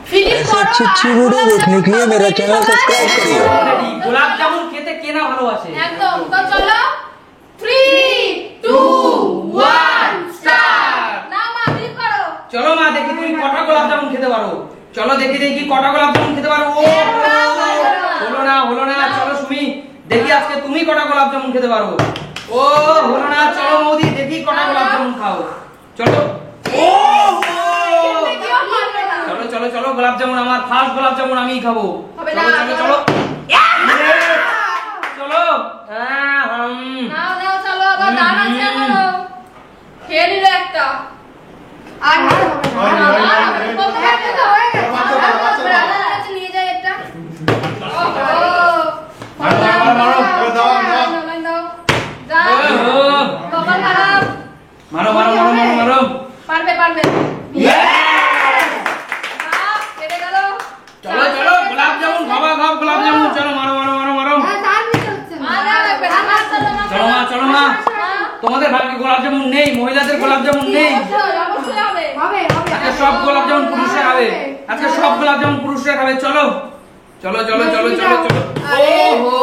ऐसे अच्छी अच्छी वीडियो देखने के लिए मेरा चैनल सब्सक्राइब करिए। গোলাপ জামুন খেতে কে না ভালোবাসে? একদম। তো চলো 3 2 1 স্টার্ট। না মা বিপ করো। চলো মা দেখি তুমি কটা গোলাপ জামুন খেতে পারো। চলো দেখি দেখি কটা গোলাপ জামুন খেতে পারো। ও হলো না চলো সুমি দেখি আজকে তুমি কটা গোলাপ জামুন খেতে পারো। ও হলো না চলো মৌদি দেখি কটা গোলাপ জামুন খাও। চলো ও চলো চলো চলো গোলাপ জামুন আমার ফার্স্ট গোলাপ জামুন আমিই খাবো। চলো চলো চলো চলো নাও নাও চলো আবার দান আছে এখনো। খেয়ে নিলে একটা। আর হবে না। নিয়ে যাই একটা। মারো মারো মারো মারো মারো পারবে পারবে। চলো চলো গোলাপ জামুন খাবা খাও গোলাপ জামুন চলো মারো মারো মারো মারো চলো মা চলো মা তোমাদের ভাগ্যে গোলাপ জামুন নেই মহিলাদের গোলাপ জামুন নেই আজকে সব গোলাপ জামুন পুরুষরা খাবে আজকে সব গোলাপ জামুন পুরুষরা খাবে চলো চলো চলো চলো চলো চলো ওহো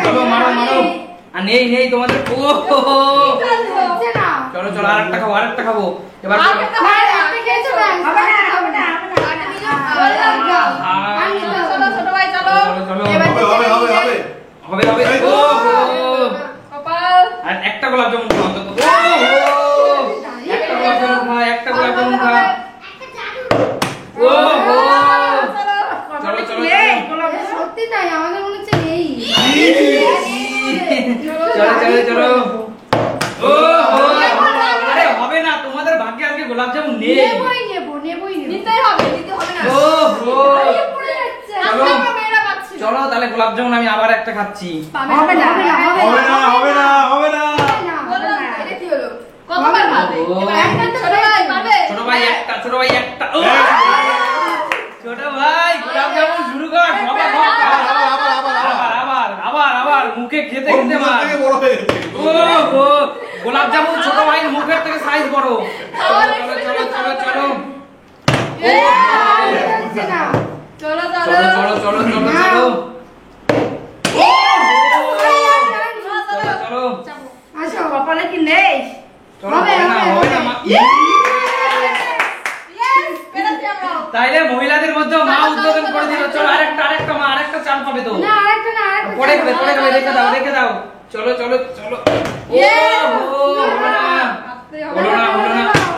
চলো মারো মারো আর নেই নেই তোমাদের ওহো চলো চলো আরেকটা খাবো আরেকটা খাবো এবার ছোট ভাই চলো হবে হবে আর একটা গোলাপ জামুন খাও অন্তত একটা গোলাপ জামুন খা একটা গোলাপ জামুন খা ওহো চলো চলো সত্যি তাই আমাদের মনে হচ্ছে নেই। চলো চলো চলো ওহো আরে হবে না তোমাদের ভাগ্যে আজকে গোলাপ জামুন নেই নিতেই হবে নিতে হবে না। ওহো চলো চলো তাহলে গোলাপ জামুন আমি আবার একটা খাচ্ছি হবে না হবে না এটা কি হলো কতবার খাবে এবার একটা ছোট ভাই পাবে ছোট ভাই একটা ছোট ভাই গোলাপ জামুন শুরু কর বাবা আবার আবার মুখে খেতে খেতে মার ও গোলাপ জামুন ছোট ভাই মুখের থেকে সাইজ বড় চলো চলো চলো চলো চলো চলো চলো চলো চলো চলো চলো আসো কপালে কি নেই হবে না মা তাইলে মহিলাদের মধ্যে মা উদ্বোধন করে দিল চলো আরেকটা মা আরেকটা চাল পাবে তো না আরেকটা না আরেকটা পড়ে যাবে রেখে দাও চলো চলো চলো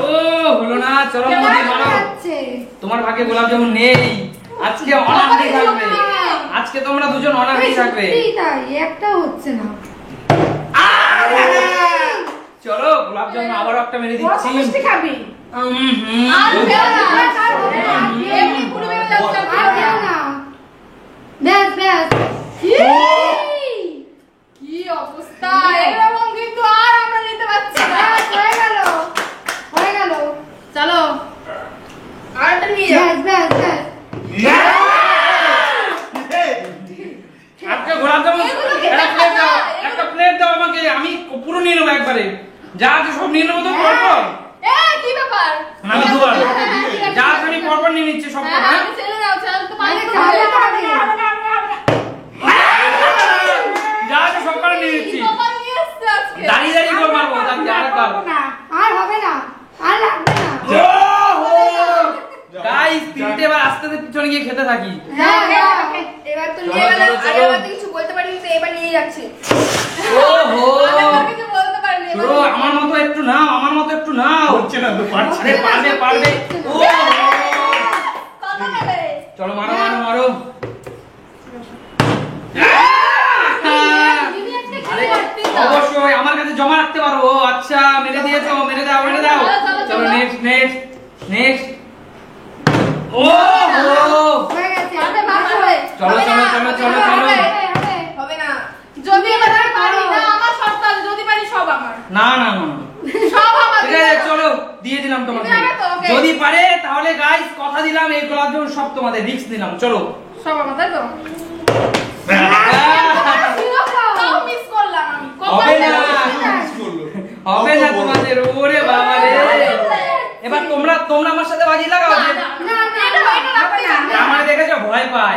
ও হলো না চলো মোদি মারো তোমার ভাগ্যে গোলাপ জামুন নেই আজকে অনাহারি থাকবে আজকে তোমরা দুজন অনাহারি থাকবে তাই একটা হচ্ছে না চলো গোলাপ জামুন আবার একটা মেরে দিচ্ছি মিষ্টি খাবি আর এমনি পুরো বেলা যাচ্ছে না ব্যাস কি অবস্থা এরকম কিন্তু আর আমরা নিতে পারছি না হয়ে গেল চলো আরেকটা নিয়ে যাও ব্যাস আজকে গোলাপ জামুন একটা প্লেট দাও আমাকে আমি পুরো নিয়ে নেবো একবারে যা আছে সব নিয়ে নেবো তো পরপর কি ব্যাপার আমি দুবার যা আছে আমি পরপর নিয়ে নিচ্ছি সব আমি চলে যাও চল তো পানি যা আছে সব করে নিয়ে নিচ্ছি দাঁড়িয়ে দাঁড়িয়ে গোল মারবো তাকে আরেকবার আর হবে না আর লাগবে না গাইস তিনটে বার আস্তে আস্তে পিছনে গিয়ে খেতে থাকি এবার তো নিয়ে গেলে আরে এবার তো কিছু বলতে পারিনি তো এবার নিয়ে যাচ্ছি ওহো আমি কিছু বলতে পারিনি চলো আমার মতো একটু নাও হচ্ছে না তো পারছি আরে পারবে ও কত নেবে চলো মারো অবশ্যই আমার কাছে জমা রাখতে পারো ও আচ্ছা মেরে দিয়েছো মেরে দাও চলো নেক্সট ও হয়ে গেছে হবে চলো হবে না যদি এবার পারি না আমার শর্ত আছে যদি পারি সব আমার না সব আমার ঠিক আছে চলো দিয়ে দিলাম তোমাকে যদি পারে তাহলে গাইস কথা দিলাম এই গোলাপ জামুন সব তোমাদের রিস্ক দিলাম চলো সব আমার তাই তো তাও মিস করলাম আমি হবে না তোমাদের ওরে বাবা রে এবার তোমরা আমার সাথে বাজি লাগাও যে আমার দেখেছো ভয় পায়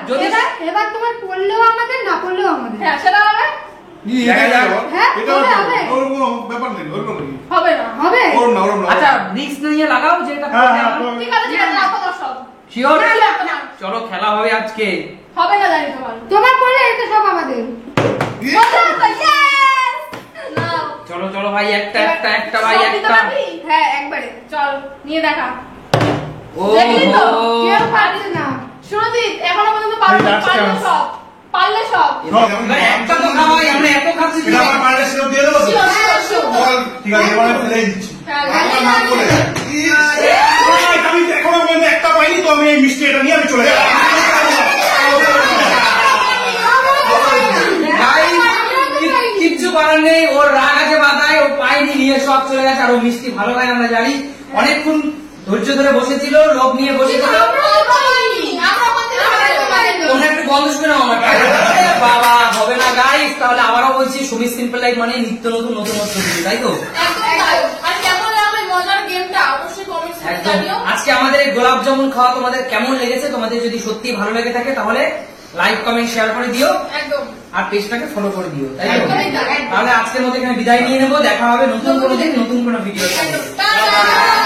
যদি এবার তোমার পড়লেও আমাদের না পড়লেও আমাদের হ্যাঁ সেটা হবে দেখা যাক। হ্যাঁ, এটা হবে, হবে। ওর কোনো ব্যাপার নেই, ওর কোনো নেই। হবে না হবে ওরম না, ওরম না। আচ্ছা রিস্ক নিয়ে লাগাও যে এটা হ্যাঁ, হ্যাঁ, তো- ঠিক আছে ঠিক আছে রাখো দর্শক শিওর না, না, না। চলো খেলা হবে আজকে হবে না জানি তোমার তোমার পড়লে এটা সব আমাদের ইয়ে, নাও চলো চলো ভাই একটা ভাই সব দিতে একটা পারবি? হ্যাঁ একবারে চল নিয়ে দেখা ও দেখলি তো? কেউ পারছে না সুরজিৎ এখনো পর্যন্ত পারলে এই last পারলে chance। সব পারলে সব সব। একটা তো খাওয়াই আমরা এত খাচ্ছি এটা আমার মায়ের সেও দিয়ে দেবো তো? Sure, sure, sure. বল, ঠিক আছে, এবারে ফেলেই দিচ্ছি। হ্যাঁ, আমার নাম বলে। আমি এখনো পর্যন্ত একটা পাইনি, তো আমি এই মিষ্টি এটা নিয়ে আমি চলে যাবো। কিচ্ছু করার নেই ওর রাগ আছে মাথায় ও পায়নি নিয়ে সব চলে গেছে আর ও মিষ্টি ভালো খায় আমরা জানি অনেকক্ষণ ধৈর্য ধরে বসেছিল লোভ নিয়ে বসেছিল তোমরা একটু বন্ধ শুনে নাও আমাকে বাবা হবে না গাইস তাহলে আবারও বলছি সুমি সিম্পল লাইফ মানে নিত্য নতুন কিছু তাই তো একদম আজকে আমাদের এই গোলাপ জামুন খাওয়া তোমাদের কেমন লেগেছে তোমাদের যদি সত্যি ভালো লেগে থাকে তাহলে লাইক কমেন্ট শেয়ার করে দিও আর পেজটাকে ফলো করে দিও তাই তো একদমই তাই। তাহলে আজকের মধ্যে এখানে বিদায় নিয়ে নেবো দেখা হবে নতুন কোনো দিন নতুন কোনো ভিডিও টাটা।